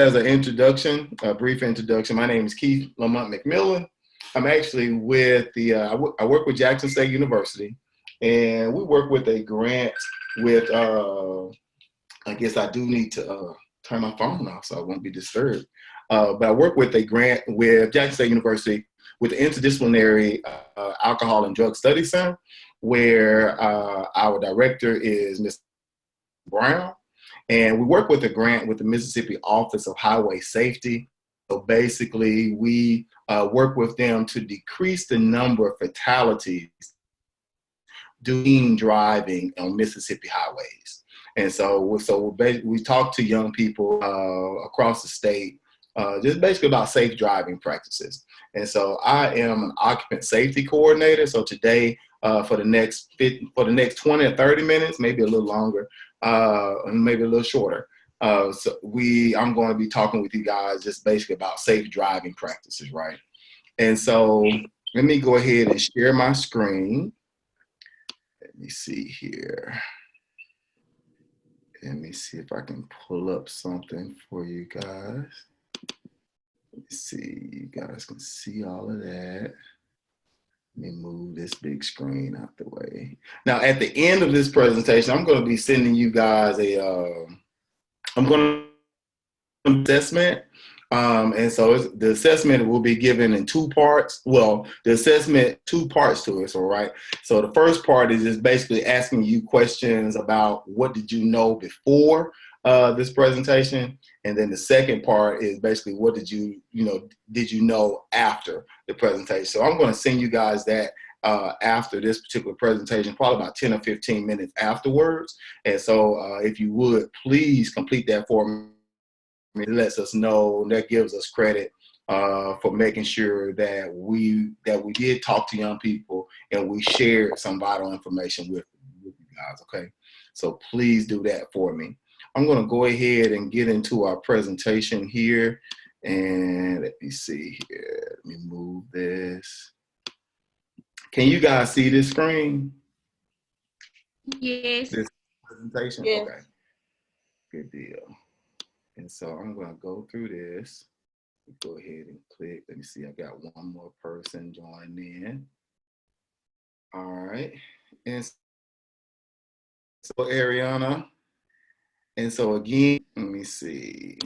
as an introduction, a brief introduction, my name is Keith Lamont McMillan. I'm actually with the, I work with Jackson State University, and we work with a grant with, I guess I do need to turn my phone off so I won't be disturbed. But I work with a grant with Jackson State University with the Interdisciplinary Alcohol and Drug Study Center, where our director is Ms. Brown. And we work with a grant with the Mississippi Office of Highway Safety. So basically, we work with them to decrease the number of fatalities doing driving on Mississippi highways. And so we talk to young people across the state, just basically about safe driving practices. And so I am an occupant safety coordinator. So today, for the next 20 or 30 minutes, maybe a little longer, and maybe a little shorter. I'm going to be talking with you guys just basically about safe driving practices, right? And so let me go ahead and share my screen. Let me see here. Let me see if I can pull up something for you guys. Let me see, you guys can see all of that. Let me move this big screen out the way. Now, at the end of this presentation, I'm going to be sending you guys an assessment. And so the assessment will be given in two parts. Well, the assessment, two parts to it, all right? So the first part is just basically asking you questions about what did you know before this presentation. And then the second part is basically what did you know after the presentation. So I'm going to send you guys that after this particular presentation, probably about 10 or 15 minutes afterwards. And so if you would, please complete that for me. It lets us know, that gives us credit for making sure that we did talk to young people and we shared some vital information with you guys, okay? So please do that for me. I'm gonna go ahead and get into our presentation here. And let me see here, let me move this. Can you guys see this screen? Yes. This presentation? Yes. Okay, good deal. And so I'm going to go through this. Go ahead and click. Let me see. I got one more person joining in. All right. And so Ariana. And so again, let me see.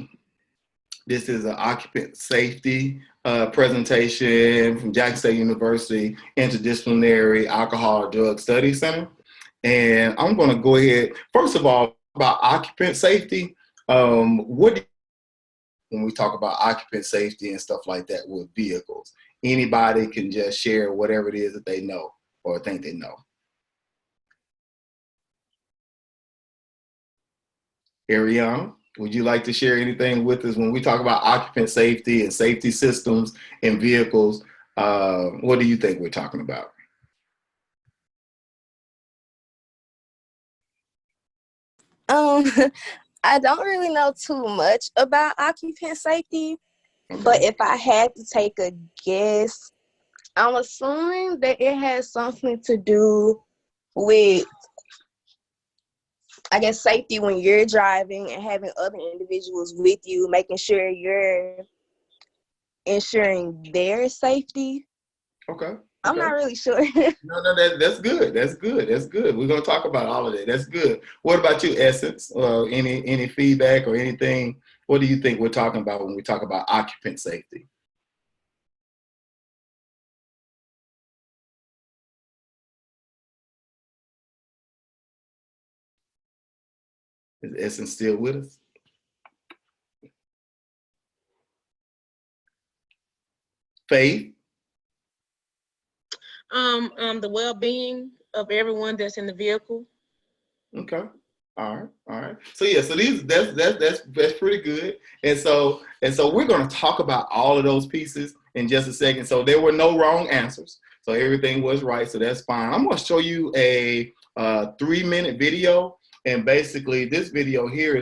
This is an occupant safety presentation from Jackson State University Interdisciplinary Alcohol and Drug Study Center. And I'm going to go ahead, first of all, about occupant safety. When we talk about occupant safety and stuff like that with vehicles, anybody can just share whatever it is that they know or think they know. Ariana, would you like to share anything with us when we talk about occupant safety and safety systems in vehicles? What do you think we're talking about? I don't really know too much about occupant safety, okay, but if I had to take a guess, I'm assuming that it has something to do with, I guess, safety when you're driving and having other individuals with you, making sure you're ensuring their safety. Okay. I'm not really sure. No, that's good. That's good. That's good. We're gonna talk about all of that. That's good. What about you, Essence? Any feedback or anything? What do you think we're talking about when we talk about occupant safety? Is Essence still with us? Faith? The well-being of everyone that's in the vehicle. Okay. All right. So yeah, so that's pretty good. And so we're going to talk about all of those pieces in just a second. So there were no wrong answers. So everything was right. So that's fine. I'm going to show you a 3-minute video, and basically this video here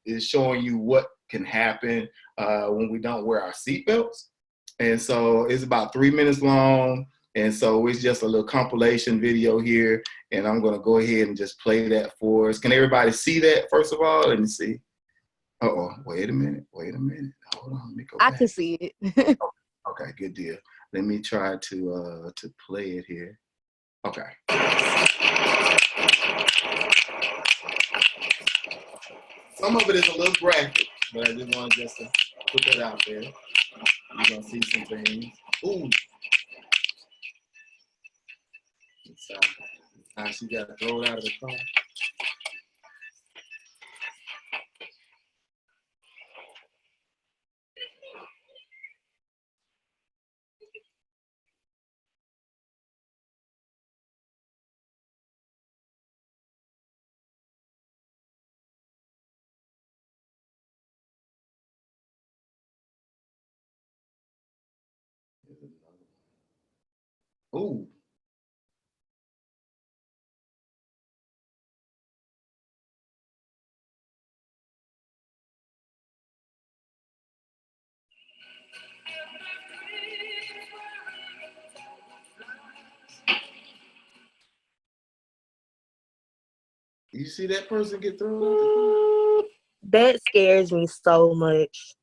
is showing you what can happen when we don't wear our seatbelts. And so it's about 3 minutes long. And so it's just a little compilation video here, and I'm going to go ahead and just play that for us. Can everybody see that, first of all? Let me see. Uh-oh, wait a minute. Hold on, let me go I back. can see it. Okay, good deal. Let me try to play it here. Okay. Some of it is a little graphic, but I just want to put that out there. You're gonna see some things. Ooh. Now she got to throw it out of the car. Ooh. You see that person get thrown out the car? That scares me so much.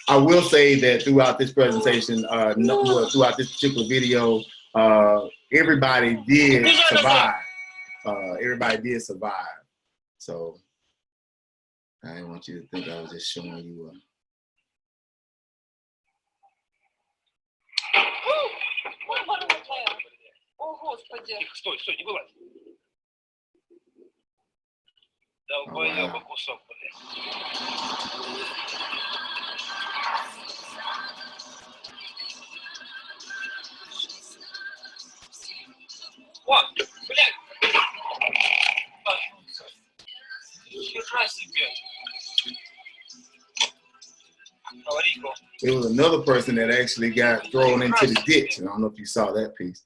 I will say that throughout this presentation, throughout this particular video, everybody did survive. So I didn't want you to think I was just showing you. Стой, не вылазь. Долбоёба кусок, блядь. О, блядь! Нихера себе. There was another person that actually got thrown into the ditch. And I don't know if you saw that piece.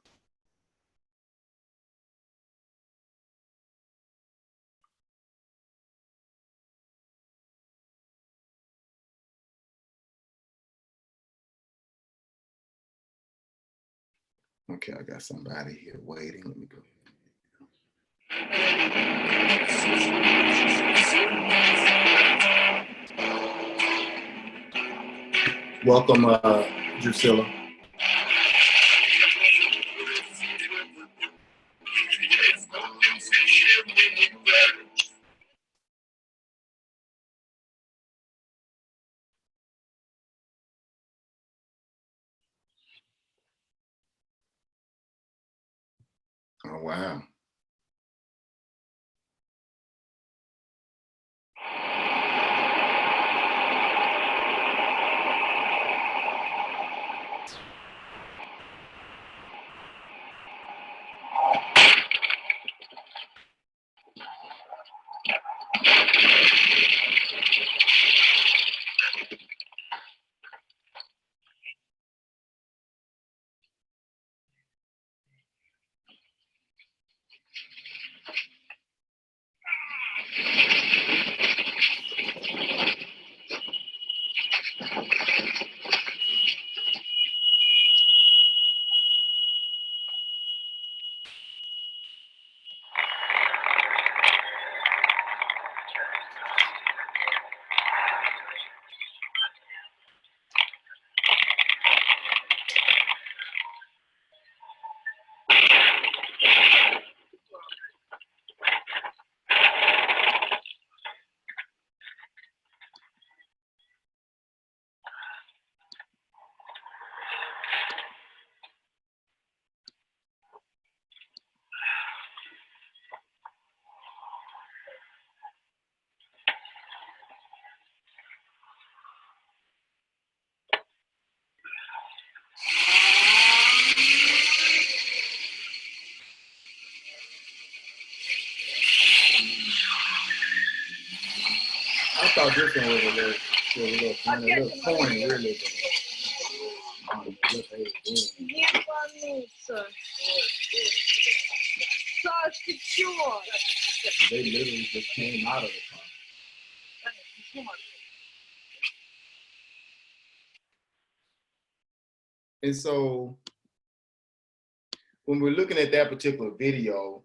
Okay, I got somebody here waiting. Let me go. Welcome, Drusilla. Oh, wow. I thought this one was a little funny, a little corny, really. Саш, ты чё? They literally just came out of the car. And so when we're looking at that particular video,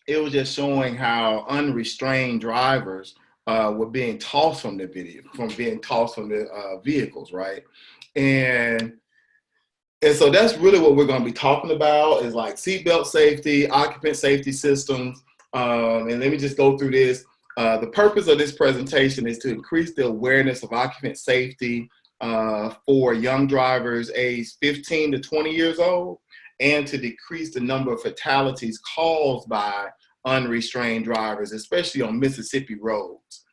it was just showing how unrestrained drivers were being tossed from the video, from being tossed from the vehicles, right? And so that's really what we're going to be talking about is like seatbelt safety, occupant safety systems. And let me just go through this. The purpose of this presentation is to increase the awareness of occupant safety for young drivers aged 15 to 20 years old, and to decrease the number of fatalities caused by unrestrained drivers, especially on Mississippi roads.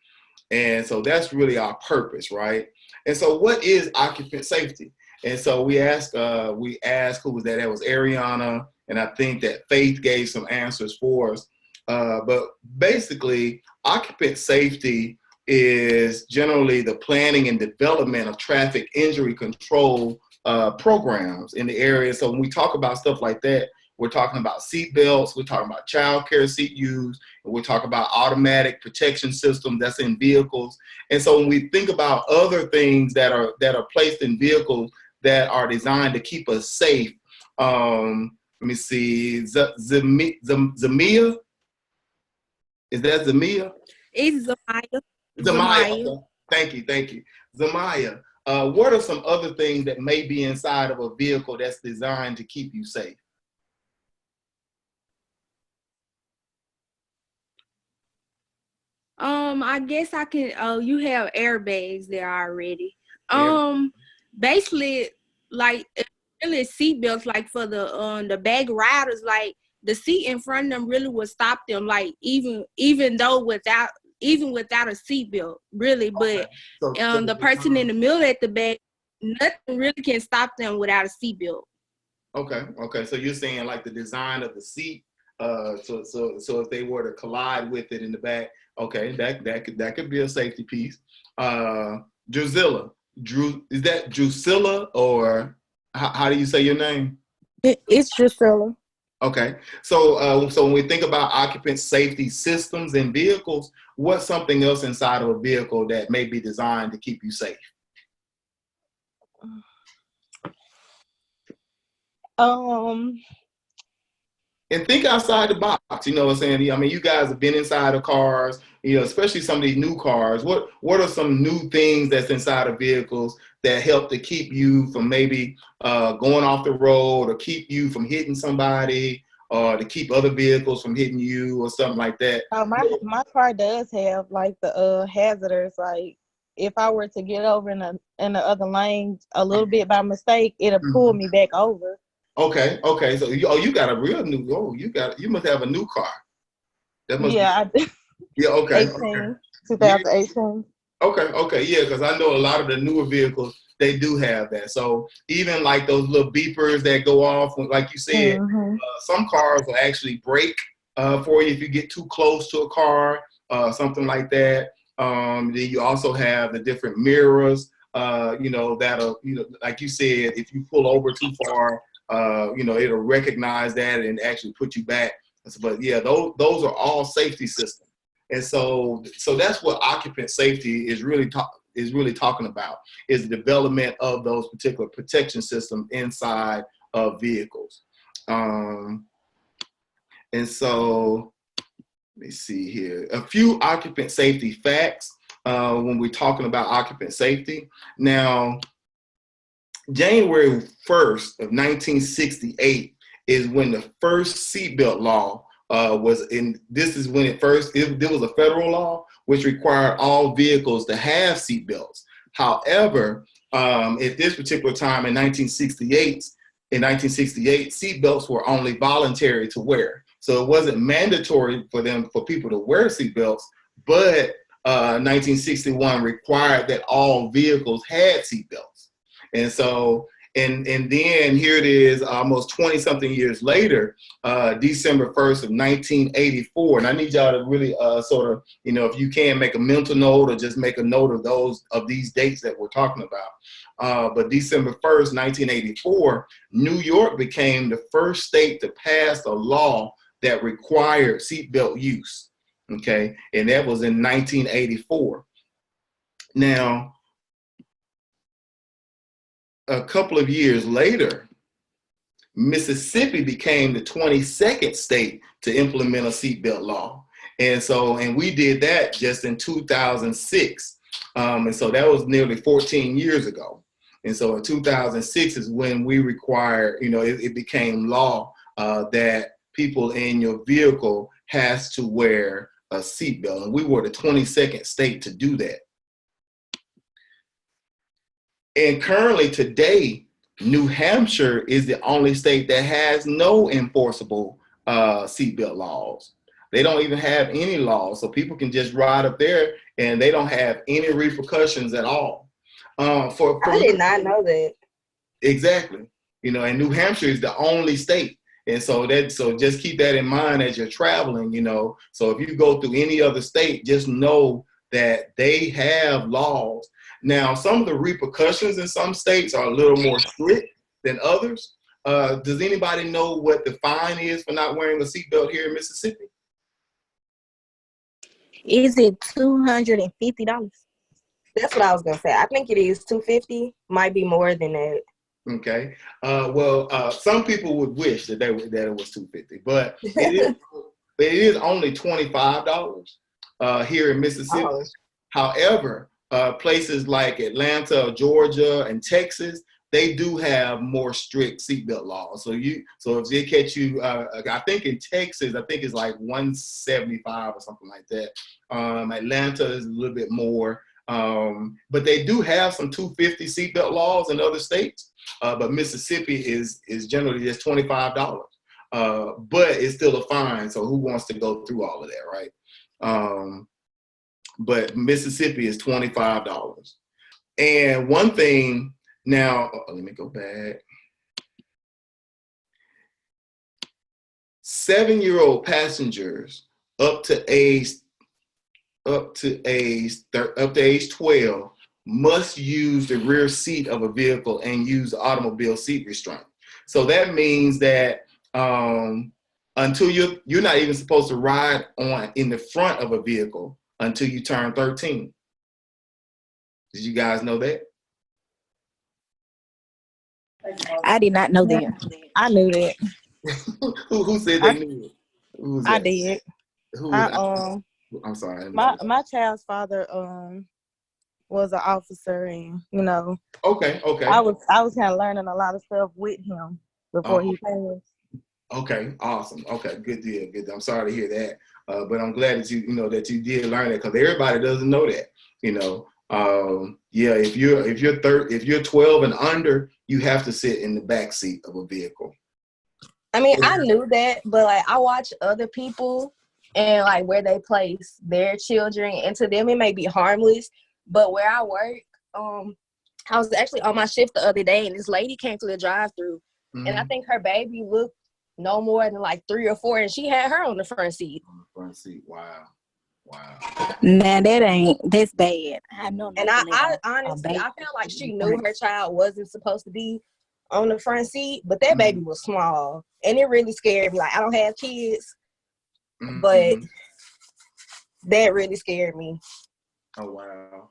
And so that's really our purpose, right? And so what is occupant safety? And so we asked who was that? That was Ariana, and I think that Faith gave some answers for us. But basically, occupant safety is generally the planning and development of traffic injury control programs in the area. So when we talk about stuff like that, we're talking about seat belts, we're talking about child care seat use, and we're talking about automatic protection systems that's in vehicles. And so when we think about other things that are placed in vehicles that are designed to keep us safe, let me see, Zamia? Is that Zamia? It's Zamaya. Zamaya. Okay. Thank you. Zamaya, what are some other things that may be inside of a vehicle that's designed to keep you safe? I guess I can. You have airbags there already. Basically, like really seatbelts, like for the back riders, like the seat in front of them really would stop them, like even without a seatbelt, really. But So the person in the middle at the back, nothing really can stop them without a seatbelt. Okay. So you're saying like the design of the seat. So if they were to collide with it in the back, okay, that could be a safety piece. Drusilla, is that Drusilla, or how do you say your name? It's Drusilla. Okay, so when we think about occupant safety systems in vehicles, what's something else inside of a vehicle that may be designed to keep you safe? And think outside the box, you know what I'm saying? I mean, you guys have been inside of cars, you know, especially some of these new cars. What are some new things that's inside of vehicles that help to keep you from maybe going off the road, or keep you from hitting somebody, or to keep other vehicles from hitting you, or something like that? My car does have like the hazarders. Like if I were to get over in the other lane a little bit by mistake, it'll pull me back over. Okay. So you got a real new. You must have a new car. That must I do. Yeah. Okay. 2018. Okay. Yeah, because I know a lot of the newer vehicles, they do have that. So even like those little beepers that go off, like you said, some cars will actually brake for you if you get too close to a car, something like that. Then you also have the different mirrors, that'll, like you said, if you pull over too far, it'll recognize that and actually put you back. But yeah, those are all safety systems. And so that's what occupant safety is really talking about, is the development of those particular protection systems inside of vehicles. And so let me see here, a few occupant safety facts when we're talking about occupant safety. Now, January 1st of 1968 is when the first seatbelt law was in. This is when it was a federal law which required all vehicles to have seatbelts. However, at this particular time in 1968, seatbelts were only voluntary to wear. So it wasn't mandatory for people to wear seatbelts, but 1961 required that all vehicles had seatbelts. And so, and then here it is, almost 20 something years later, December 1st of 1984. And I need y'all to really sort of, if you can, make a mental note or just make a note of these dates that we're talking about. But December 1st, 1984, New York became the first state to pass a law that required seatbelt use. Okay, and that was in 1984. Now, a couple of years later, Mississippi became the 22nd state to implement a seatbelt law. And we did that just in 2006. And so that was nearly 14 years ago. And so in 2006 is when we required, it became law that people in your vehicle has to wear a seatbelt. And we were the 22nd state to do that. And currently today, New Hampshire is the only state that has no enforceable seatbelt laws. They don't even have any laws, so people can just ride up there and they don't have any repercussions at all. I did not know that. Exactly. And New Hampshire is the only state. And so just keep that in mind as you're traveling, So if you go through any other state, just know that they have laws. Now, some of the repercussions in some states are a little more strict than others. Does anybody know what the fine is for not wearing a seatbelt here in Mississippi? Is it $250? That's what I was gonna say. I think it is $250. Might be more than that. Okay. Some people would wish that it was $250, but it is only $25 here in Mississippi. Oh. However, places like Atlanta, Georgia, and Texas, they do have more strict seatbelt laws. So if they catch you, I think in Texas, I think it's like $175 or something like that. Atlanta is a little bit more, but they do have some $250 seatbelt laws in other states. But Mississippi is generally just $25, but it's still a fine. So who wants to go through all of that, right? But Mississippi is $25. And one thing now, let me go back. 7-year-old passengers up to age 12 must use the rear seat of a vehicle and use automobile seat restraint. So that means that until you're not even supposed to ride in the front of a vehicle until you turn 13. Did you guys know that? I did not know that. I knew that. Who said they knew it? Who was that? I did. I'm sorry. My child's father was an officer, and Okay. I was kind of learning a lot of stuff with him before he passed. Okay, awesome. Okay, good deal. Good deal. I'm sorry to hear that, but I'm glad that you did learn it, because everybody doesn't know that. If you're 12 and under, you have to sit in the back seat of a vehicle. I mean, I knew that, but I watch other people and where they place their children, and to them it may be harmless, but where I work, I was actually on my shift the other day, and this lady came to the drive-through, and I think her baby looked no more than 3 or 4, and she had her on the front seat. On the front seat, wow. Man, that's bad. I know. And I honestly, I felt like she knew her child wasn't supposed to be on the front seat, but that baby was small, and it really scared me. I don't have kids, but that really scared me. Oh wow.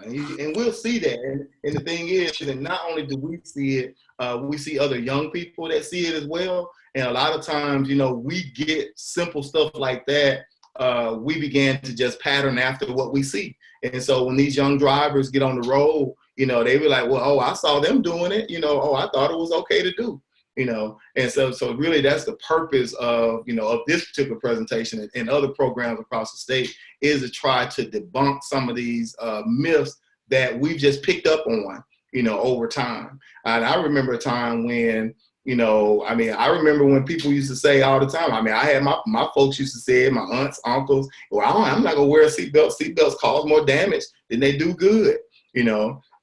And we'll see that. And the thing is that not only do we see it, we see other young people that see it as well. And a lot of times, we get simple stuff like that. We began to just pattern after what we see. And so when these young drivers get on the road, they be like, well, I saw them doing it. I thought it was okay to do. And so really that's the purpose of this particular presentation and other programs across the state, is to try to debunk some of these myths that we've just picked up on, over time. And I remember a time when, I remember when people used to say all the time, I had my folks used to say it, my aunts, uncles, well, I'm not gonna wear a seatbelt. Seatbelts cause more damage than they do good, and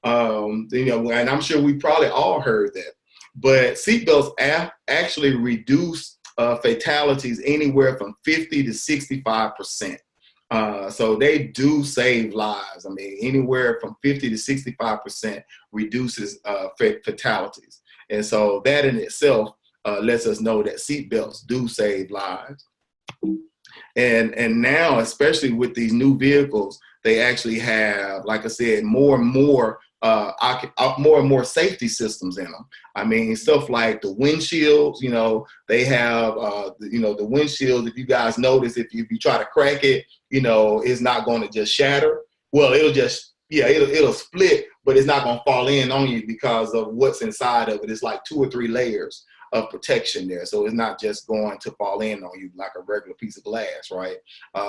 I'm sure we probably all heard that. But seatbelts actually reduce fatalities anywhere from 50 to 65%. So they do save lives. Anywhere from 50 to 65% reduces fatalities. And so that in itself lets us know that seatbelts do save lives. And now, especially with these new vehicles, they actually have, like I said, more and more safety systems in them. I mean, stuff like the windshields, they have, the windshields, if you guys notice, if you try to crack it, it's not going to just shatter. Well, it'll split, but it's not going to fall in on you because of what's inside of it. It's like 2 or 3 layers of protection there. So it's not just going to fall in on you like a regular piece of glass, right?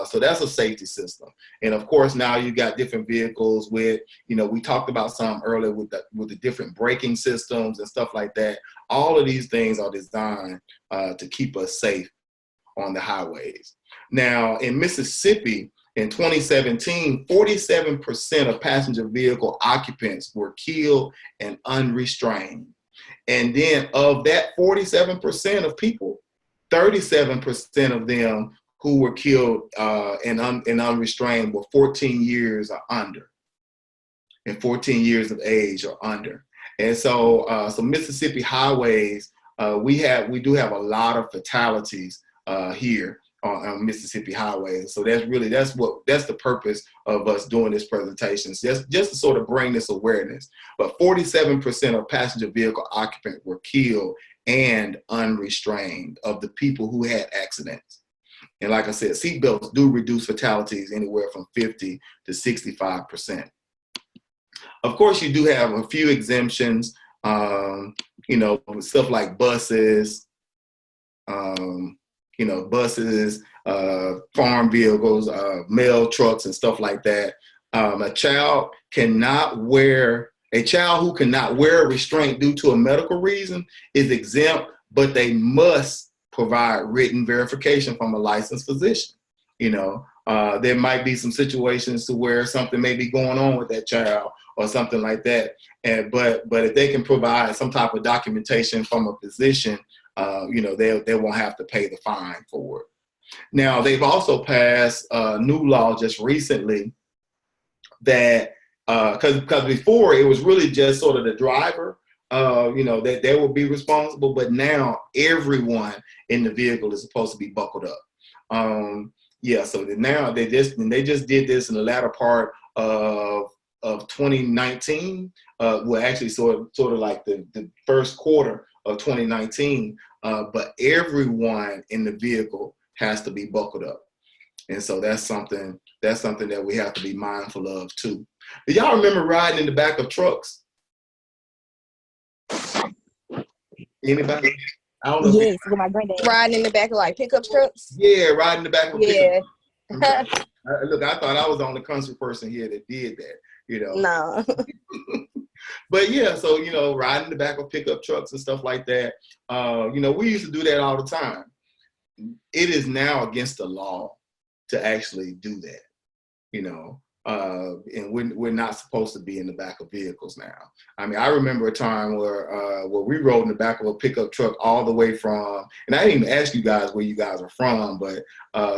So that's a safety system. And of course, now you got different vehicles with, we talked about some earlier with the different braking systems and stuff like that. All of these things are designed to keep us safe on the highways. Now, in Mississippi, in 2017, 47% of passenger vehicle occupants were killed and unrestrained. And then of that 47% of people, 37% of them who were killed and unrestrained were 14 years or under, and 14 years of age or under. And so, Mississippi highways, we do have a lot of fatalities here on Mississippi highways. So that's the purpose of us doing this presentation, just to sort of bring this awareness. But 47% of passenger vehicle occupants were killed and unrestrained of the people who had accidents. And like I said, seatbelts do reduce fatalities anywhere from 50 to 65%. Of course, you do have a few exemptions, stuff like buses, buses, farm vehicles, mail trucks, and stuff like that. A child who cannot wear a restraint due to a medical reason is exempt, but they must provide written verification from a licensed physician. There might be some situations to where something may be going on with that child or something like that. But if they can provide some type of documentation from a physician, they won't have to pay the fine for it. Now, they've also passed a new law just recently that, because before it was really just sort of the driver, that they will be responsible, but now everyone in the vehicle is supposed to be buckled up. So now they just did this in the latter part of 2019. Well, actually, sort of like the first quarter of 2019. But everyone in the vehicle has to be buckled up, and so that's something that we have to be mindful of too. Do y'all remember riding in the back of trucks? Anybody? I don't know. Yes, with my granddad. Riding in the back of like pickup trucks? Yeah, riding in the back of pickup. Yeah. Look, I thought I was the only country person here that did that, No. But yeah, so, riding in the back of pickup trucks and stuff like that, we used to do that all the time. It is now against the law to actually do that, and we're not supposed to be in the back of vehicles now. I mean, I remember a time where we rode in the back of a pickup truck all the way from, and I didn't even ask you guys where you guys are from, but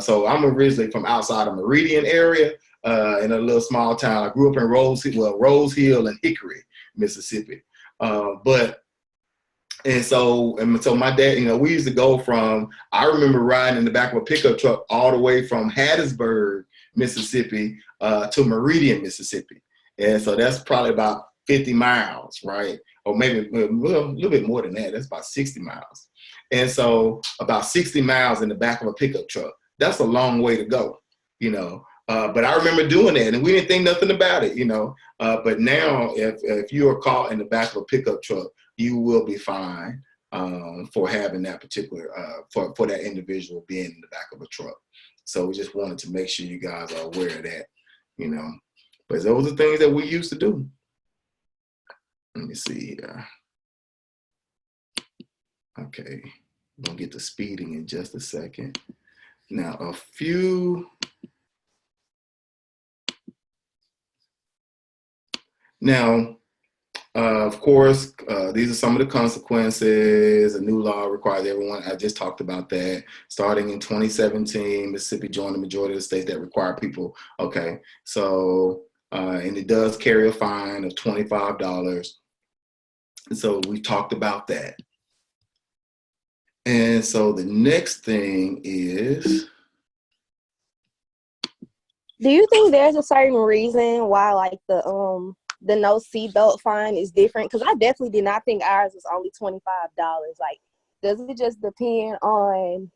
so I'm originally from outside of Meridian area, in a little small town. I grew up in Rose Hill and Hickory, Mississippi. And so my dad, we used to go from, I remember riding in the back of a pickup truck all the way from Hattiesburg, Mississippi, to Meridian, Mississippi. And so that's probably about 50 miles, right? Or maybe a little bit more than that. That's about 60 miles. And so about 60 miles in the back of a pickup truck. That's a long way to go, But I remember doing that, and we didn't think nothing about it, But now, if you are caught in the back of a pickup truck, you will be fined for having that particular for that individual being in the back of a truck. So we just wanted to make sure you guys are aware of that, But those are things that we used to do. Let me see here. Okay, we'll get to speeding in just a second. Now, of course, these are some of the consequences. A new law requires everyone. I just talked about that. Starting in 2017, Mississippi joined the majority of the states that require people. Okay, so and it does carry a fine of $25. And so we talked about that. And so the next thing is, Do you think there's a certain reason why like the no seatbelt fine is different? Because I definitely did not think ours was only $25. Like, does it just depend on?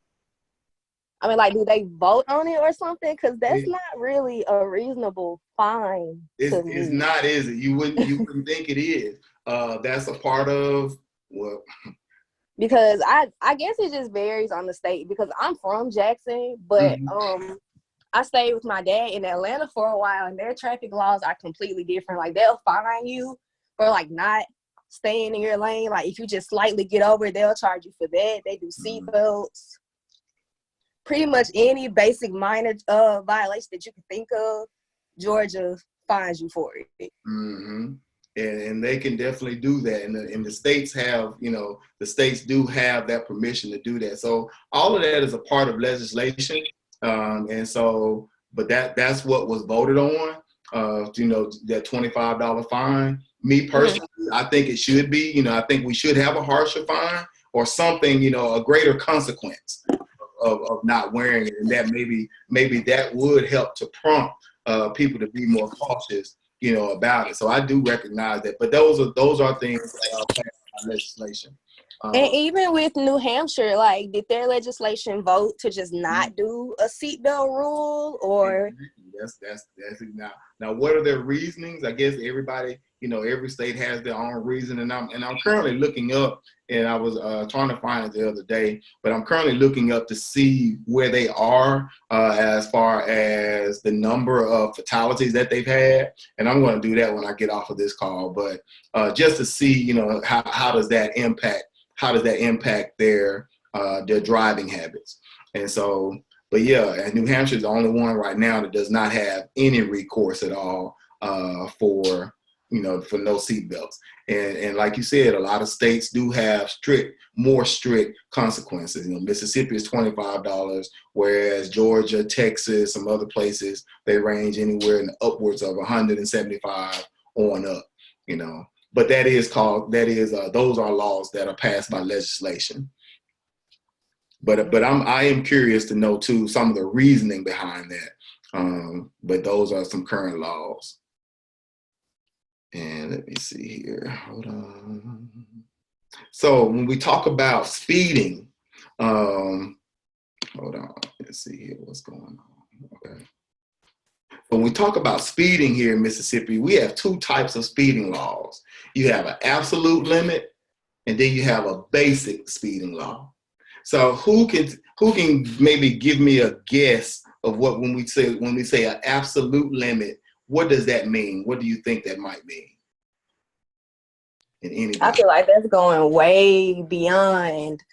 I mean, like, do they vote on it or something? Because that's not really a reasonable fine to it's me. not, is it? You wouldn't think it is. That's a part of, well, Because I guess it just varies on the state. Because I'm from Jackson, but I stayed with my dad in Atlanta for a while, and their traffic laws are completely different. Like, they'll fine you for like not staying in your lane. Like, if you just slightly get over, they'll charge you for that. They do seatbelts. Pretty much any basic minor violation that you can think of, Georgia fines you for it. And they can definitely do that. And the states have, the states do have that permission to do that. So all of that is a part of legislation. And so, but that's what was voted on, that $25 fine. Me personally, I think it should be, I think we should have a harsher fine or something, a greater consequence of not wearing it. And that maybe that would help to prompt people to be more cautious, about it. So I do recognize that, but those are things that are passed by legislation. And even with New Hampshire, like, did their legislation vote to just not do a seatbelt rule, or? That's it. Now, what are their reasonings? I guess everybody, every state has their own reason, and I'm currently looking up, and I was trying to find it the other day, but I'm currently looking up to see where they are as far as the number of fatalities that they've had, and I'm going to do that when I get off of this call. But just to see, how does that impact their driving habits, and so. But yeah, and New Hampshire is the only one right now that does not have any recourse at all for no seatbelts. And like you said, a lot of states do have more strict consequences. Mississippi is $25, whereas Georgia, Texas, some other places, they range anywhere in upwards of $175 on up. But those are laws that are passed by legislation. But I am curious to know too some of the reasoning behind that. But those are some current laws. And let me see here. Hold on. So when we talk about speeding, hold on. Let's see here what's going on. Okay. When we talk about speeding here in Mississippi, we have two types of speeding laws. You have an absolute limit, and then you have a basic speeding law. So who can maybe give me a guess of what when we say an absolute limit, what does that mean? What do you think that might mean? I feel like that's going way beyond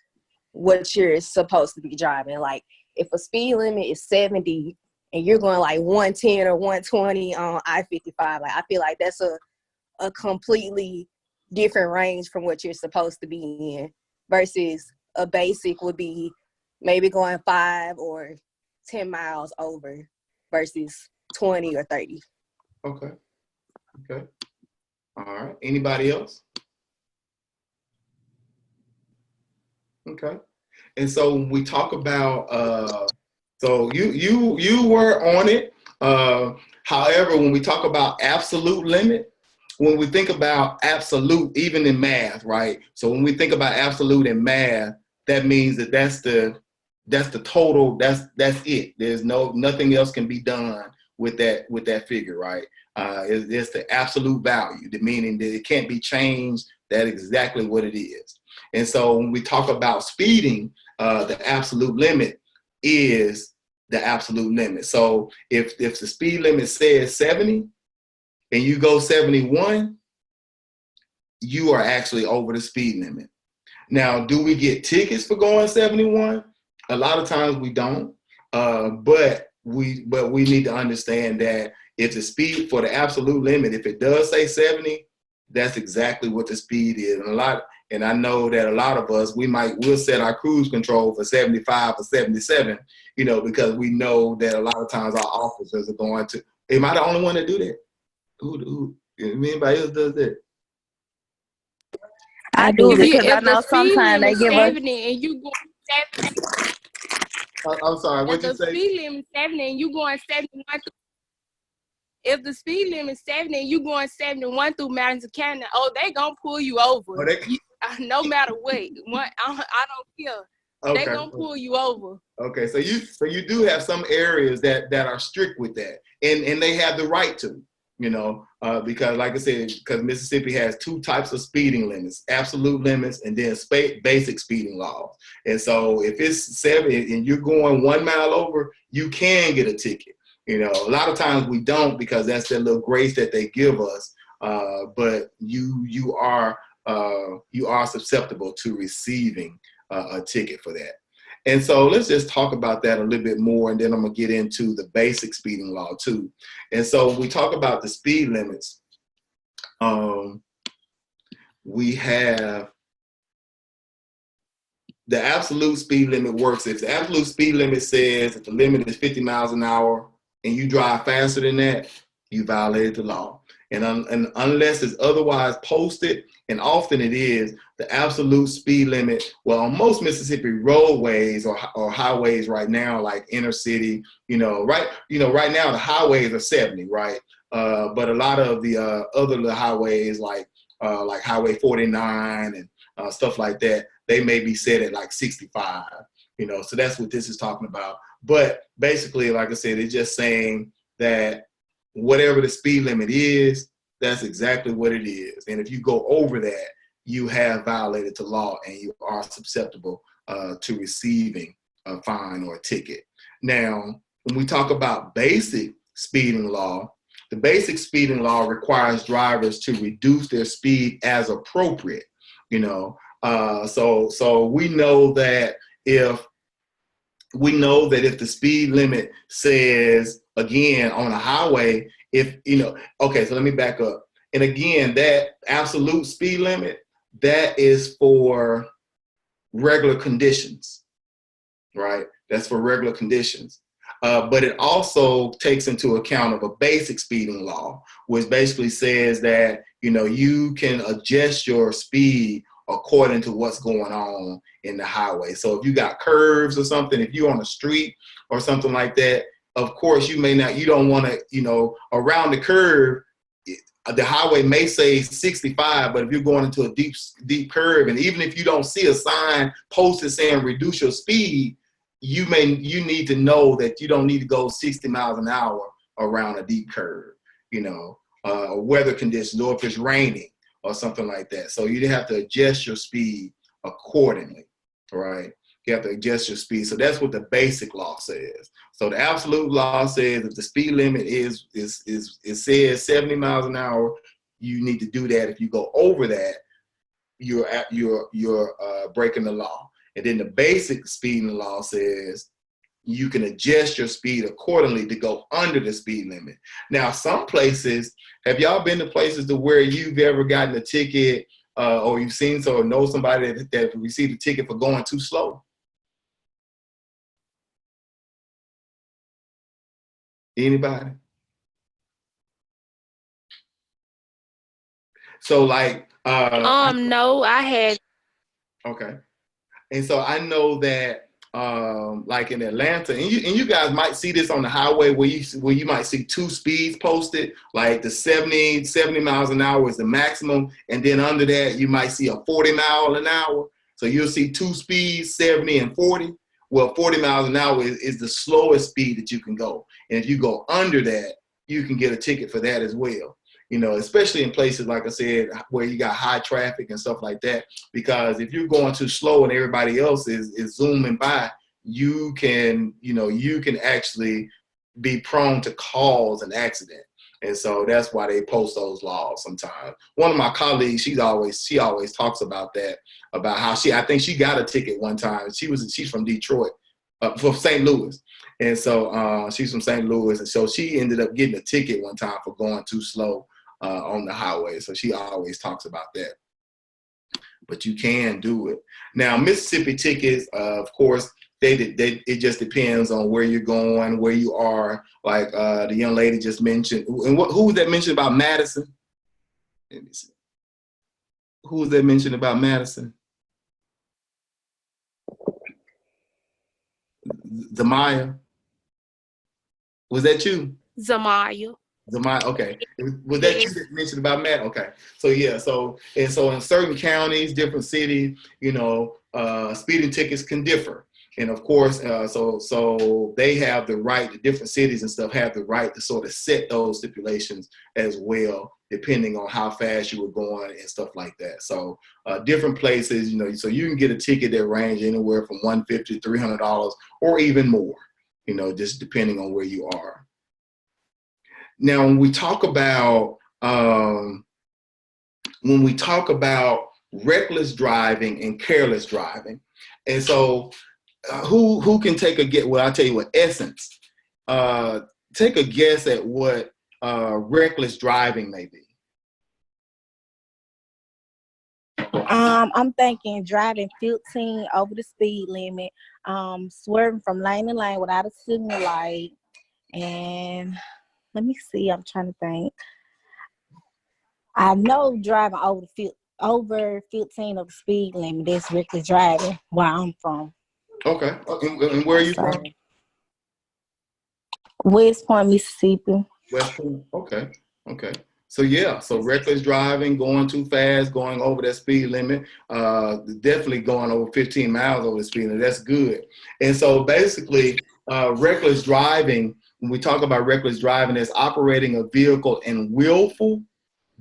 what you're supposed to be driving. Like, if a speed limit is 70 and you're going like 110 or 120 on I-55, like, I feel like that's a completely different range from what you're supposed to be in, versus a basic would be maybe going 5 or 10 miles over versus 20 or 30. Okay. All right. Anybody else? Okay. And so when we talk about, so you were on it. However, when we talk about absolute limit, when we think about absolute, even in math, right? So when we think about absolute in math, that means that's the total. That's it. There's nothing else can be done with that figure, right? It's the absolute value, the meaning that it can't be changed. That's exactly what it is. And so when we talk about speeding, the absolute limit is the absolute limit. So if the speed limit says 70 and you go 71, you are actually over the speed limit. Now, do we get tickets for going 71? A lot of times we don't, but we need to understand that if the speed for the absolute limit, if it does say 70, that's exactly what the speed is. And I know that a lot of us, we'll set our cruise control for 75 or 77, because we know that a lot of times our officers are going to. Am I the only one that do that? Who anybody else does that? I do, because I If the know speed sometimes they limit give us. 70 and you go I'm sorry, If what'd you the say? speed limit 70 and you going 71 through, if the speed limit 70 and you going 71 through Madison County, oh, they gonna pull you over. Oh, they- No matter what. I don't care. They Okay. gonna pull you over. Okay, so you do have some areas that are strict with that, and they have the right to, because like I said, because Mississippi has two types of speeding limits: absolute limits and then basic speeding laws. And so if it's 70 and you're going 1 mile over, you can get a ticket. A lot of times we don't, because that's that little grace that they give us. But you are susceptible to receiving a ticket for that. And so let's just talk about that a little bit more, and then I'm gonna get into the basic speeding law too. And so when we talk about the speed limits, we have the absolute speed limit works. If the absolute speed limit says that the limit is 50 miles an hour and you drive faster than that, you violated the law. And unless it's otherwise posted, and often it is, the absolute speed limit, well, on most Mississippi roadways or highways right now, like inner city, right now the highways are 70, right? But a lot of the other highways, like Highway 49 and stuff like that, they may be set at like 65, so that's what this is talking about. But basically, like I said, it's just saying that whatever the speed limit is, that's exactly what it is. And if you go over that, you have violated the law and you are susceptible to receiving a fine or a ticket. Now, when we talk about basic speeding law, the basic speeding law requires drivers to reduce their speed as appropriate. So we know that if the speed limit says, again, on a highway, okay, so let me back up. And again, that absolute speed limit, that is for regular conditions, right? That's for regular conditions. But it also takes into account of a basic speeding law, which basically says that, you can adjust your speed according to what's going on in the highway. So if you got curves or something, if you're on the street or something like that, of course you don't want to, around the curve, the highway may say 65, but if you're going into a deep curve, and even if you don't see a sign posted saying reduce your speed, you need to know that you don't need to go 60 miles an hour around a deep curve, weather conditions, or if it's raining or something like that. So you have to adjust your speed accordingly, right? You have to adjust your speed. So that's what the basic law says. So the absolute law says if the speed limit it says 70 miles an hour, you need to do that. If you go over that, you're breaking the law. And then the basic speeding law says you can adjust your speed accordingly to go under the speed limit. Now, some places, have y'all been to places to where you've ever gotten a ticket or you've seen or know somebody that received a ticket for going too slow? Anybody? So like No, I had. Okay. And so I know that like in Atlanta, and you guys might see this on the highway where you might see two speeds posted, like the 70 miles an hour is the maximum, and then under that you might see a 40 mile an hour. So you'll see two speeds, 70 and 40. Well, 40 miles an hour is the slowest speed that you can go. And if you go under that, you can get a ticket for that as well. Especially in places, like I said, where you got high traffic and stuff like that, because if you're going too slow and everybody else is zooming by, you can actually be prone to cause an accident. And so that's why they post those laws sometimes. One of my colleagues, she always talks about that, about how I think she got a ticket one time. She's from Detroit, from St. Louis. And so she's from St. Louis. And so she ended up getting a ticket one time for going too slow on the highway. So she always talks about that. But you can do it. Now, Mississippi tickets, of course, it just depends on where you're going, where you are. Like the young lady just mentioned. And who was that mentioned about Madison? Let me see. Who was that mentioned about Madison? Zamaya, was that you? Zamaya. Zamaya, okay. Was that you Yes. that mentioned about Matt? Okay. So yeah, so in certain counties, different cities, speeding tickets can differ. And of course, so they have the right, the different cities and stuff have the right to sort of set those stipulations as well, depending on how fast you were going and stuff like that. So different places, so you can get a ticket that range anywhere from $150 to $300 or even more, just depending on where you are. Now, when we talk about reckless driving and careless driving, and so who can take a guess? Well, I'll tell you what, Essence, take a guess at what reckless driving may be. I'm thinking driving 15 over the speed limit, swerving from lane to lane without a signal light, and let me see, I'm trying to think. I know driving over 15 of the speed limit, that's reckless driving where I'm from. Okay, and where are you from? West Point, Mississippi. West Point. Okay. So yeah, so reckless driving, going too fast, going over that speed limit, definitely going over 15 miles over the speed limit. That's good. And so basically, reckless driving, when we talk about reckless driving, is operating a vehicle in willful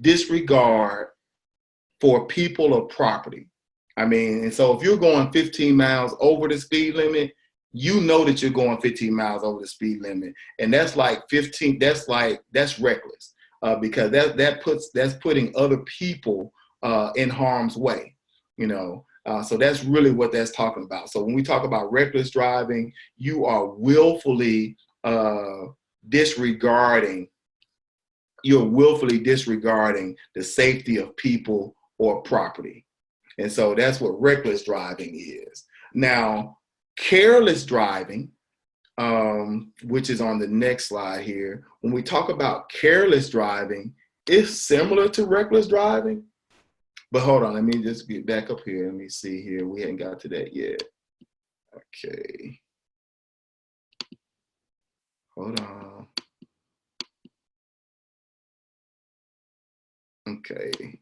disregard for people or property. I mean, and so if you're going 15 miles over the speed limit, you know that you're going 15 miles over the speed limit, and that's like 15. That's reckless because that's putting other people in harm's way. So that's really what that's talking about. So when we talk about reckless driving, you are willfully disregarding. You're willfully disregarding the safety of people or property. And so that's what reckless driving is. Now, careless driving, which is on the next slide here, when we talk about careless driving, it's similar to reckless driving. But hold on, let me just get back up here. Let me see here. We hadn't got to that yet. Okay. Hold on. Okay.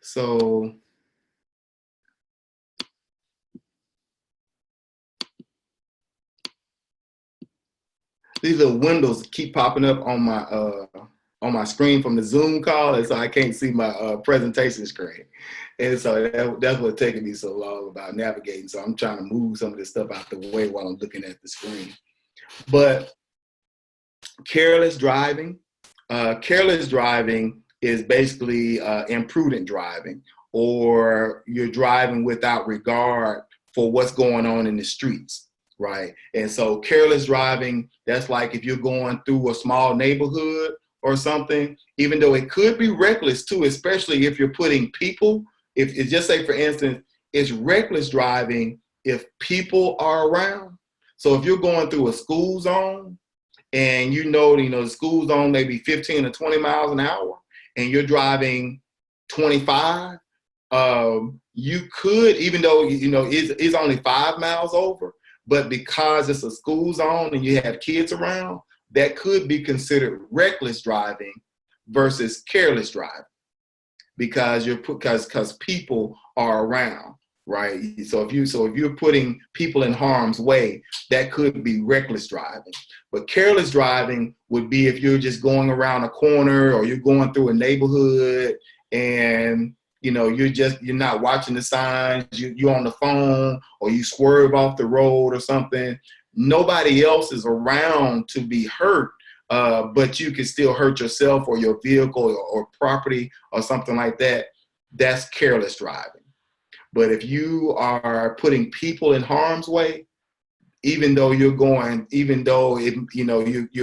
So these little windows keep popping up on my screen from the Zoom call, and so I can't see my presentation screen. And so that's what's taking me so long about navigating. So I'm trying to move some of this stuff out the way while I'm looking at the screen. But careless driving is basically imprudent driving, or you're driving without regard for what's going on in the streets. Right. And so careless driving, that's like if you're going through a small neighborhood or something, even though it could be reckless too, especially if you're putting people, if it's just say, for instance, it's reckless driving if people are around. So if you're going through a school zone and the school zone may be 15 or 20 miles an hour and you're driving 25, you could, even though, it's only 5 miles over, but because it's a school zone and you have kids around, that could be considered reckless driving versus careless driving, because people are around, right? So if you're putting people in harm's way, that could be reckless driving. But careless driving would be if you're just going around a corner or you're going through a neighborhood and you're not watching the signs, you're on the phone, or you swerve off the road or something. Nobody else is around to be hurt, but you can still hurt yourself or your vehicle or property or something like that. That's careless driving. But if you are putting people in harm's way, even though you're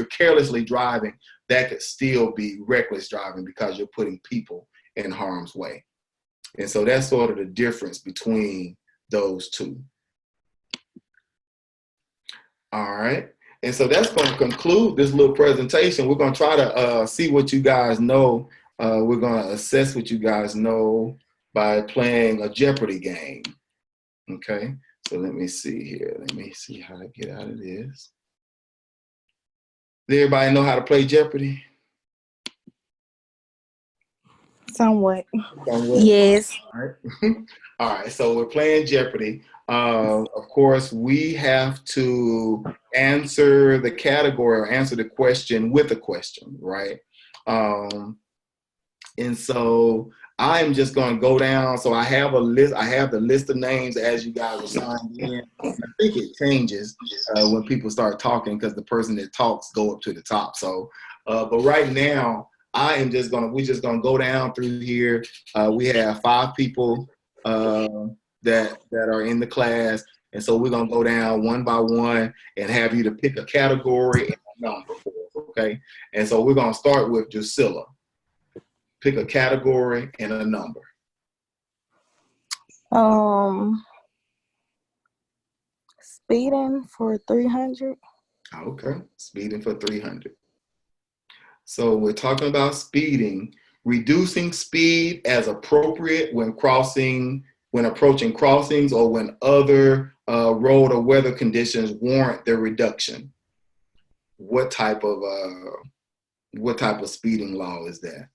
carelessly driving, that could still be reckless driving because you're putting people in harm's way. And so that's sort of the difference between those two. All right. And so that's going to conclude this little presentation. We're going to try to see what you guys know. We're going to assess what you guys know by playing a Jeopardy game. Okay. So let me see here. Let me see how to get out of this. Does everybody know how to play Jeopardy? Somewhat. Somewhat? Yes. All right. All right. So we're playing Jeopardy. Of course, we have to answer the category or answer the question with a question, right? And so I'm just going to go down. So I have a list. I have the list of names as you guys are signed in. I think it changes when people start talking because the person that talks go up to the top. So, but right now, we're just going to go down through here. We have 5 people that are in the class. And so we're going to go down one by one and have you to pick a category and a number for us, okay? And so we're going to start with Drusilla. Pick a category and a number. Speeding for 300. Okay, speeding for 300. So we're talking about speeding, reducing speed as appropriate when approaching crossings or when other road or weather conditions warrant their reduction. What type of speeding law is that?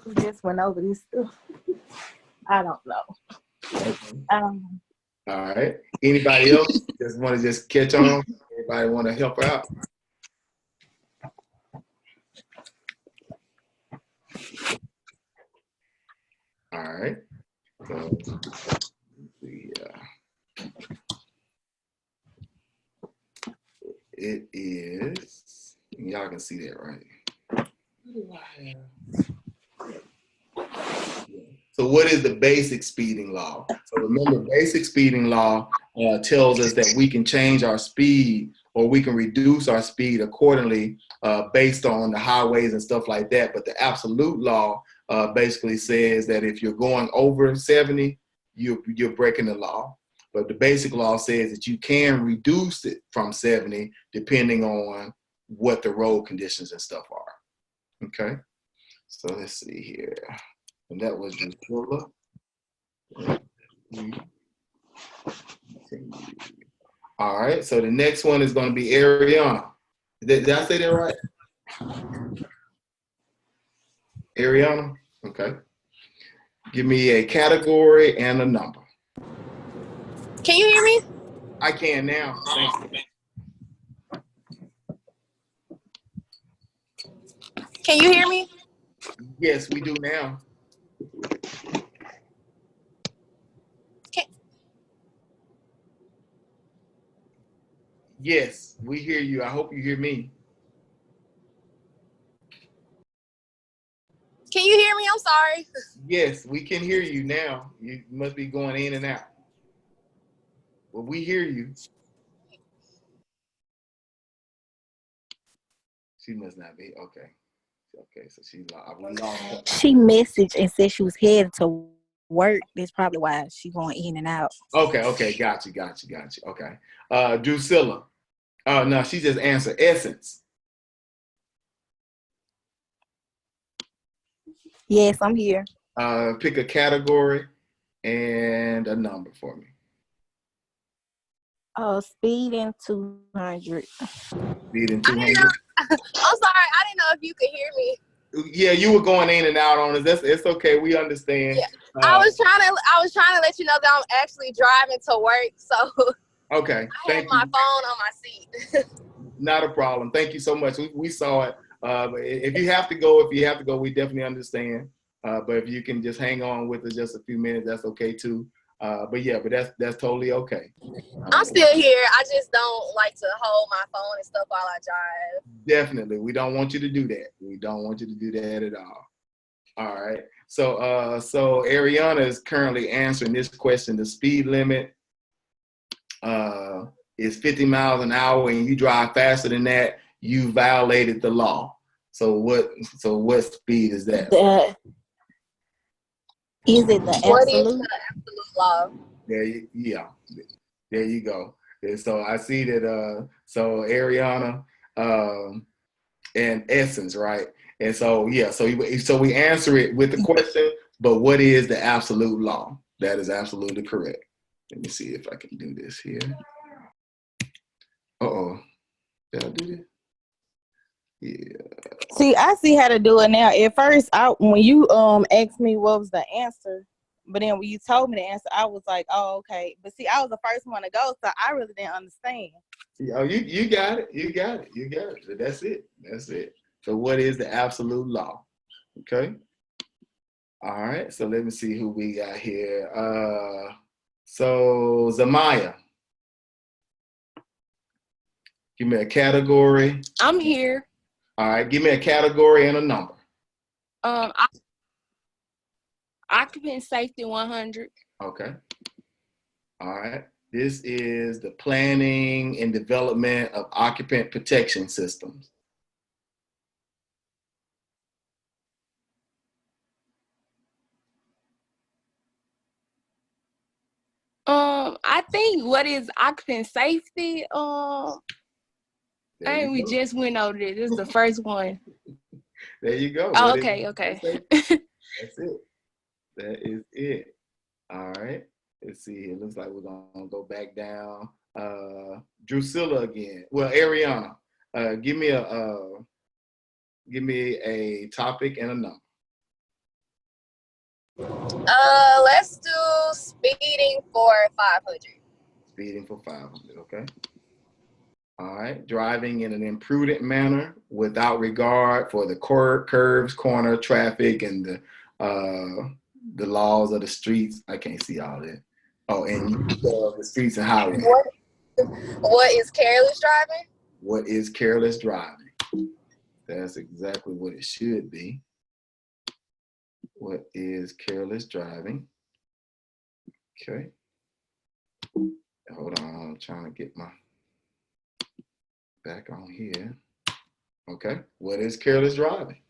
We just went over this stuff. I don't know. Okay. All right. Anybody else just want to catch on? Anybody want to help out? All right. So, it is, y'all can see that, right? So what is the basic speeding law? So remember, basic speeding law tells us that we can change our speed or we can reduce our speed accordingly based on the highways and stuff like that. But the absolute law basically says that if you're going over 70, you're breaking the law. But the basic law says that you can reduce it from 70 depending on what the road conditions and stuff are. Okay, so let's see here. And that was Drusilla. All right, so the next one is going to be Ariana. Did I say that right? Ariana? Okay. Give me a category and a number. Can you hear me? I can now. Thank you. Can you hear me? Yes, we do now. Yes, we hear you. I hope you hear me. Can you hear me? I'm sorry. Yes, we can hear you now. You must be going in and out. Well, we hear you. She must not be. Okay. Okay, so we lost her. She messaged and said she was headed to work. That's probably why she's going in and out. Okay, got you. Okay. Drusilla. Oh, no, she just answered Essence. Yes, I'm here. Pick a category and a number for me. Speeding 200. Speeding 200. I'm sorry. I didn't know if you could hear me. Yeah, you were going in and out on us. It's okay. We understand. Yeah. I was trying to let you know that I'm actually driving to work, so okay. I had my phone on my seat. Not a problem. Thank you so much. We saw it. But if you have to go, we definitely understand. But if you can just hang on with us just a few minutes, that's okay too. But that's totally okay. I'm still here. I just don't like to hold my phone and stuff while I drive. Definitely. We don't want you to do that. We don't want you to do that at all. All right. So Ariana is currently answering this question. The speed limit is 50 miles an hour and you drive faster than that, you violated the law. So what speed is that? Is it the absolute? What is the absolute law? There you go. And so I see that so Ariana and Essence, right? And so, yeah, so we answer it with the question, but what is the absolute law? That is absolutely correct. Let me see if I can do this here. Uh-oh. Did I do this? Yeah. See, I see how to do it now. At first, when you asked me what was the answer, but then when you told me the answer, I was like, oh, okay. But see, I was the first one to go, so I really didn't understand. Oh, you got it. You got it. You got it. That's it. That's it. So what is the absolute law? Okay. All right. So let me see who we got here. So Zamaya. Give me a category. I'm here. All right. Give me a category and a number. Occupant safety 100. Okay. All right. This is the planning and development of occupant protection systems. I think what is occupant safety? We just went over this. This is the first one. There you go. Oh, okay, okay. That's it. That is it. All right. Let's see. It looks like we're gonna go back down. Drusilla again. Well, Ariana, give me a topic and a number. Let's do speeding for 500. Speeding for 500. Okay. All right. Driving in an imprudent manner without regard for the curves, corner, traffic, and the laws of the streets. I can't see all that. Oh, and the streets and highways. What is careless driving? What is careless driving? That's exactly what it should be. What is careless driving? Okay. Hold on, I'm trying to get my back on here. Okay. What is careless driving?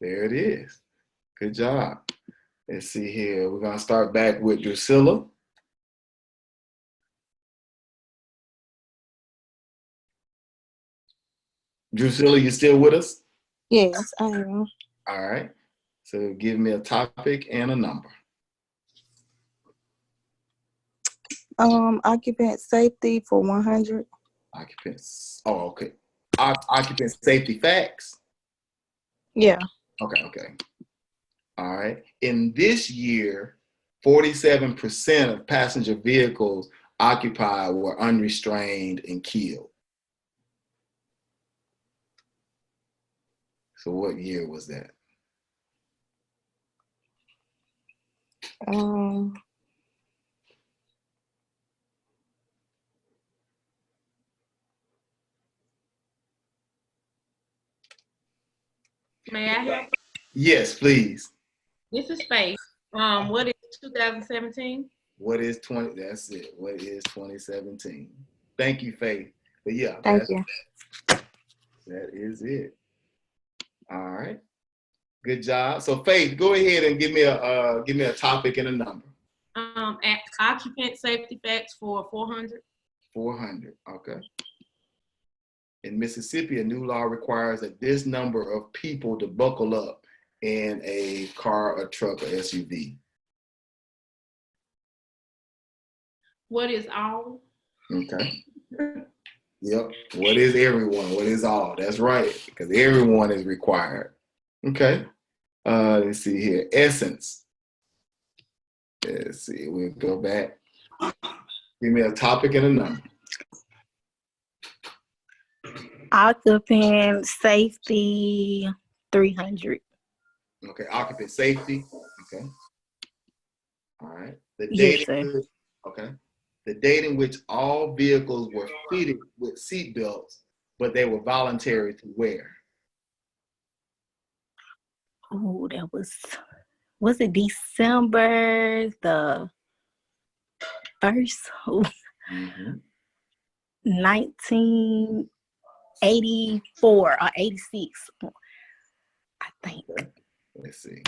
There it is. Good job. Let's see here. We're going to start back with Drusilla. Drusilla, you still with us? Yes, I am. All right. So give me a topic and a number. Occupant safety for 100. Occupants. Oh, okay. Occupant safety facts. Yeah. Okay. All right. In this year, 47% of passenger vehicles occupied were unrestrained and killed. So what year was that? May I help? Yes, please. This is Faith. What is 2017? What is 20? That's it. What is 2017? Thank you, Faith. But yeah, Thank you. That is it. All right. Good job. So Faith, go ahead and give me a topic and a number. Occupant safety facts for 400. 400. Okay. In Mississippi, a new law requires that this number of people to buckle up in a car, a truck, or SUV. What is all? Okay. Yep. What is everyone? What is all? That's right, because everyone is required. Okay. Let's see here. Essence. Let's see. We'll go back. Give me a topic and a number. Occupant safety 300. Okay. Occupant safety. Okay. All right. The Yes, date. sir. Okay. The date in which all vehicles were fitted with seat belts, but they were voluntary to wear. Oh, that was it December the 1st? Mm-hmm. 1984 or 86, I think. Okay. Let's see.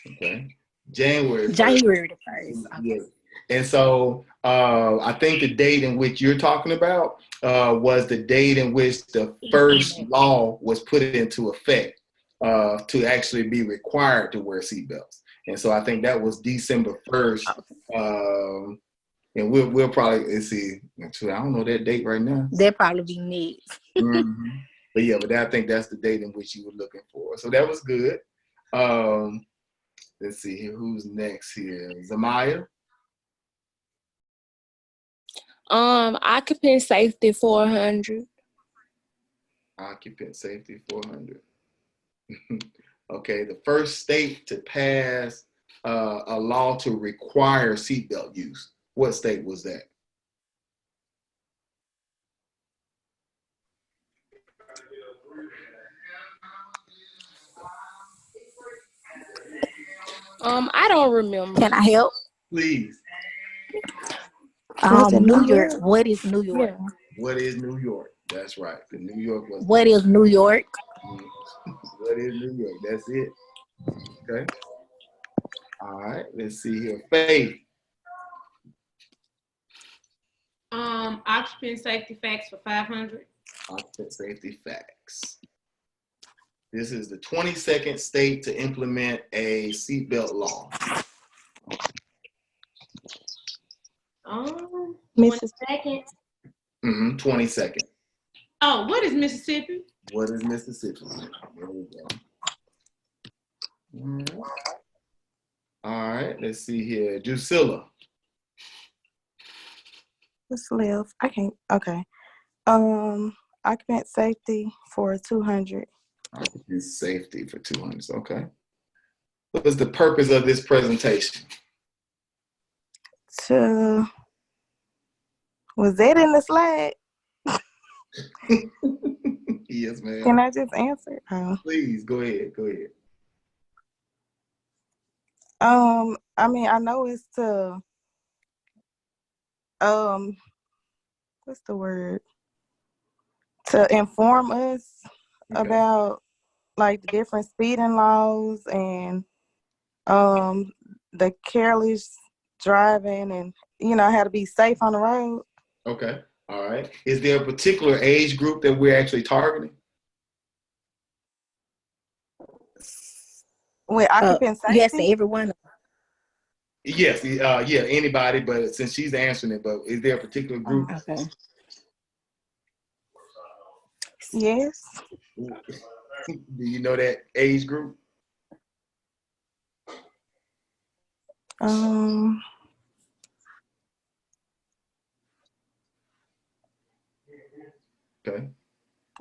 Okay. January the 1st. Okay. Yeah. And so I think the date in which you're talking about was the date in which the first law was put into effect. to actually be required to wear seatbelts. And so I think that was December 1st. And we'll probably, let's see, actually, I don't know that date right now. They'll probably be next. Mm-hmm. But yeah, I think that's the date in which you were looking for. So that was good. Let's see here, who's next here? Zamaya? Occupant safety 400. Occupant safety 400. Okay, the first state to pass a law to require seatbelt use. What state was that? I don't remember. Can I help? Please. New York. What is New York? Yeah. What is New York? That's right. The New York was. What is New York? What is New York? That's it. Okay. All right. Let's see here. Faith. Occupant safety facts for 500. Occupant safety facts. This is the 22nd state to implement a seatbelt law. Mississippi. 22nd. Oh, what is Mississippi? What is Mississippi? There we go. All right. Let's see here. Drusilla. What's left? I can't. Okay. Occupant safety for 200. Occupant safety for 200. Okay. What was the purpose of this presentation? Was that in the slide? Yes, ma'am. Can I just answer? Please go ahead. I mean, I know it's to what's the word? To inform us about like the different speeding laws and the careless driving and how to be safe on the road. Okay. All right. Is there a particular age group that we're actually targeting? With occupant safety? Yes, everyone. Yes. Yeah, anybody, but since she's answering it, but is there a particular group? Okay. Yes. Do you know that age group? Okay.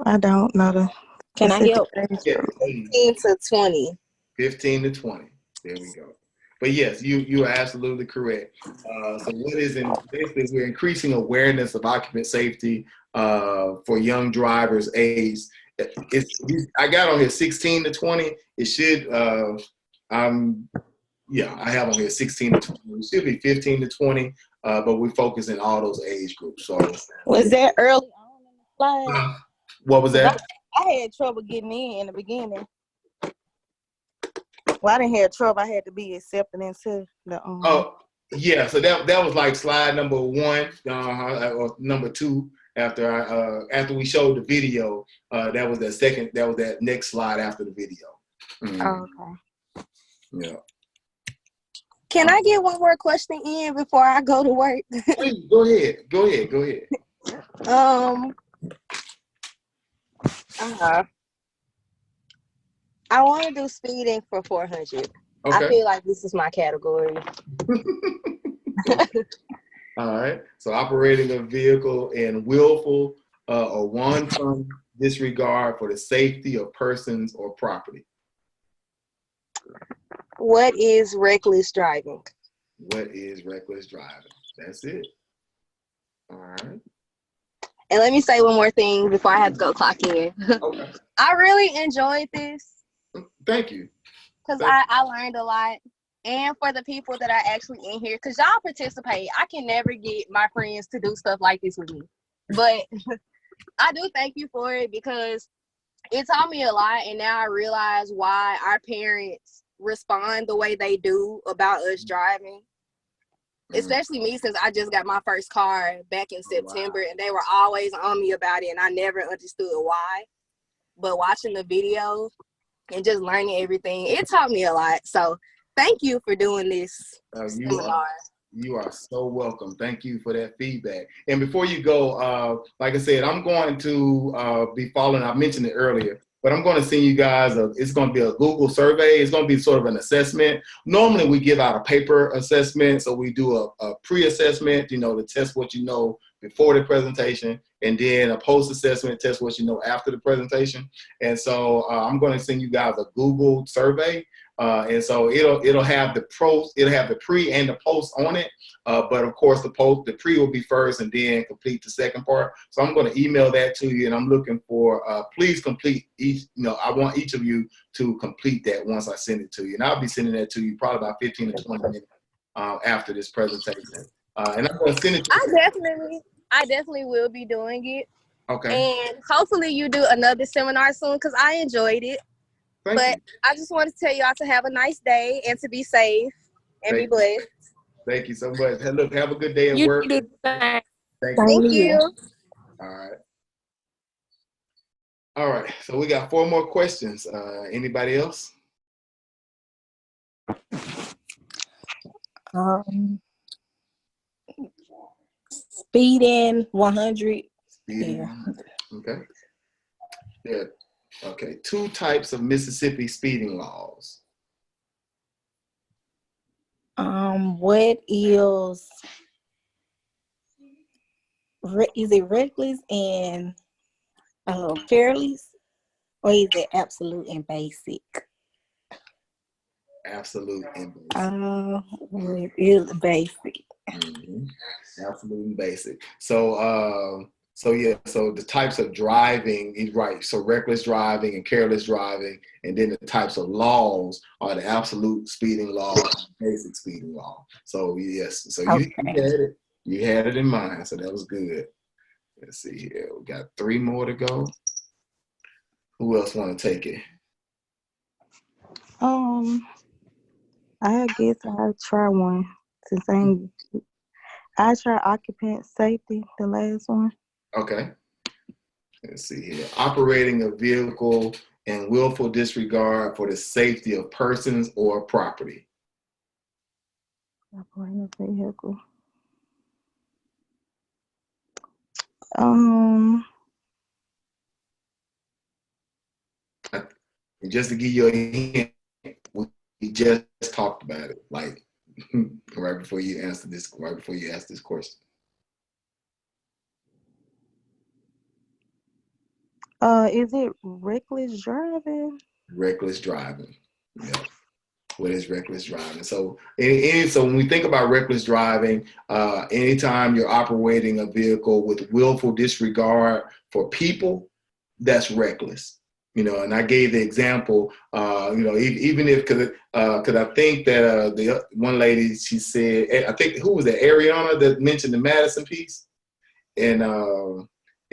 I don't know the. Can I help? Yeah, 15 to 20. 15 to 20. There we go. But yes, you are absolutely correct. So what is basically we're increasing awareness of occupant safety for young drivers aged. I got on here 16 to 20. It should I have on here 16 to 20. It should be 15 to 20, but we focus in all those age groups. So Was that early on in the slide? what was that? I had trouble getting in the beginning. Well, I didn't have trouble. I had to be accepted into the. Oh, yeah. So that was like slide number 1 or number 2 after we showed the video. That was that next slide after the video. Oh, okay. Yeah. Can I get one more question in before I go to work? Please, go ahead. I want to do speeding for 400. Okay. I feel like this is my category. All right. So operating a vehicle in willful or wanton disregard for the safety of persons or property. What is reckless driving? What is reckless driving? That's it. All right. And let me say one more thing before I have to go clock in. Okay. I really enjoyed this. Thank you. Because I learned a lot. And for the people that are actually in here, because y'all participate. I can never get my friends to do stuff like this with me. But I do thank you for it because it taught me a lot. And now I realize why our parents respond the way they do about us driving. Especially me, since I just got my first car back in September. Wow. And they were always on me about it. And I never understood why. But watching the video, and just learning everything. It taught me a lot. So thank you for doing this You seminar. You are so welcome. Thank you for that feedback. And before you go, like I said, I'm going to be following, I mentioned it earlier, but I'm going to send you guys, it's going to be a Google survey. It's going to be sort of an assessment. Normally we give out a paper assessment. So we do a pre-assessment, to test what you know before the presentation, and then a post-assessment, test what you know after the presentation. And so I'm going to send you guys a Google survey. And so it'll have the pre and the post on it. But of course the pre will be first and then complete the second part. So I'm going to email that to you, and I'm looking for, please complete each, I want each of you to complete that once I send it to you. And I'll be sending that to you probably about 15 to 20 minutes after this presentation. And I'm going to send it to you. I definitely will be doing it. Okay. And hopefully you do another seminar soon, because I enjoyed it. Thank But you. I just want to tell y'all to have a nice day and to be safe and be blessed. Thank you so much. Hey, look, have a good day at You work. do the same. Thank you. All right. All right. So we got 4 more questions. Anybody else? Speeding 100. Speeding. Yeah. Okay. Yeah. Okay. 2 types of Mississippi speeding laws. What is it reckless and careless, or is it absolute and basic? Absolute and basic. It is basic. Absolute and basic. So the types of driving is right. So reckless driving and careless driving, and then the types of laws are the absolute speeding law and basic speeding law. So yes, so you had it. You had it in mind, so that was good. Let's see here. We got 3 more to go. Who else want to take it? I guess I'll try one since I try occupant safety, the last one. Okay. Let's see here. Operating a vehicle in willful disregard for the safety of persons or property. Operating a vehicle. Just to give you a hint, we just talked about it, like right before you asked this question. Is it reckless driving? Reckless driving. Yeah. What is reckless driving? So, so when we think about reckless driving, anytime you're operating a vehicle with willful disregard for people, that's reckless. And I gave the example, even if, because I think that the one lady, she said, I think, who was that, Ariana, that mentioned the Madison piece? And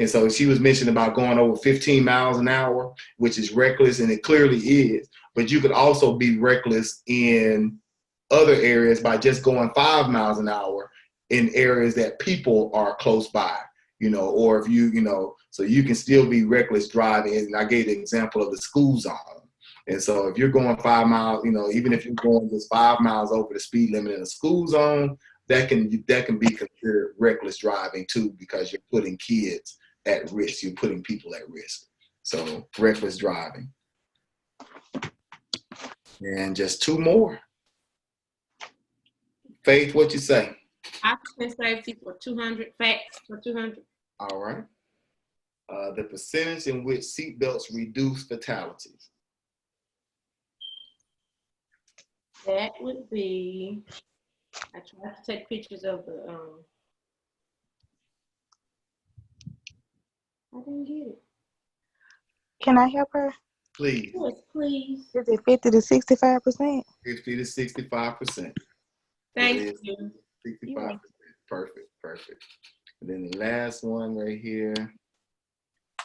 so she was mentioning about going over 15 miles an hour, which is reckless, and it clearly is. But you could also be reckless in other areas by just going 5 miles an hour in areas that people are close by, or if so you can still be reckless driving. And I gave the example of the school zone. And so if you're going 5 miles, even if you're going just 5 miles over the speed limit in a school zone, that can be considered reckless driving too, because you're putting kids at risk. You're putting people at risk. So reckless driving. And just 2 more. Faith, what you say? Occupant safety for 200, facts for 200. All right. The percentage in which seatbelts reduce fatalities. That would be, I tried to take pictures of the, I didn't get it. Can I help her? Please. Yes, please. Is it 50 to 65%? 50 to 65%. Thank you. 65%. Perfect. And then the last one right here.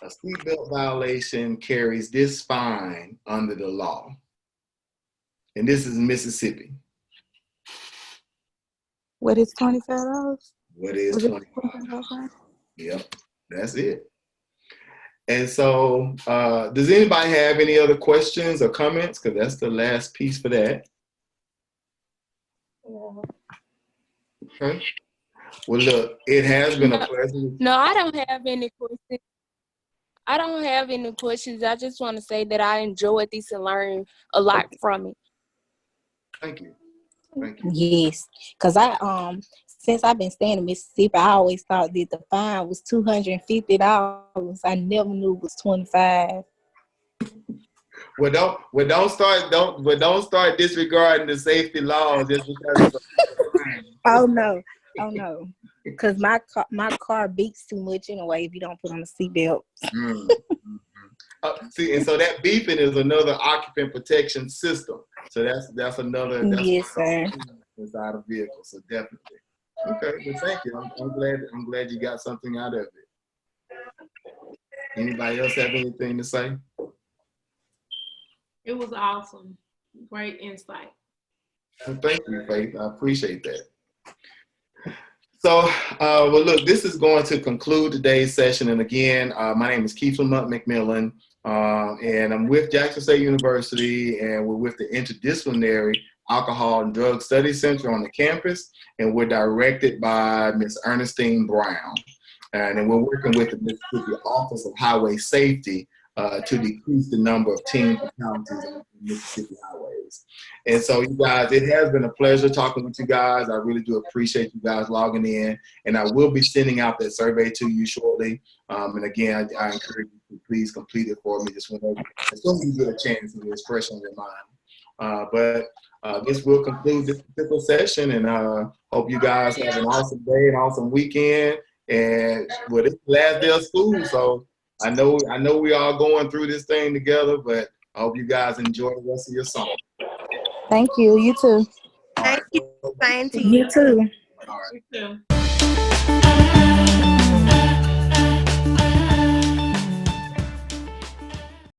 A seatbelt violation carries this fine under the law. And this is Mississippi. What is $25? What is $25? Yep, that's it. And so, does anybody have any other questions or comments? Because that's the last piece for that. Okay. Well, look, it has been a pleasure. No, I don't have any questions. I don't have any questions. I just want to say that I enjoyed this and learned a lot from it. Thank you. Thank you. Yes, because since I've been staying in Mississippi, I always thought that the fine was $250. I never knew it was $25. Well, don't start disregarding the safety laws just because it's a fine. Oh no, because my car beeps too much anyway if you don't put on a seatbelt. See, and so that beeping is another occupant protection system. So that's another. Yes, sir. Inside a vehicle, so definitely. Okay, well, thank you. I'm glad you got something out of it. Anybody else have anything to say? It was awesome. Great insight. Well, thank you, Faith. I appreciate that. So, well, look, this is going to conclude today's session. And again, my name is Keith Lamont McMillan, and I'm with Jackson State University, and we're with the Interdisciplinary Alcohol and Drug Studies Center on the campus, and we're directed by Ms. Ernestine Brown. And then we're working with the Mississippi Office of Highway Safety to decrease the number of teen fatalities on Mississippi highways. And so, you guys, it has been a pleasure talking with you guys. I really do appreciate you guys logging in, and I will be sending out that survey to you shortly. And again, I encourage you to please complete it for me just whenever, as soon as you get a chance and it's fresh on your mind. But this will conclude this particular session, and hope you guys have an awesome day, an awesome weekend. And well, it's the last day of school, so I know we all going through this thing together, but I hope you guys enjoy the rest of your summer. Thank you. You too. All right. Thank you. Same to you. You too. All right. You too.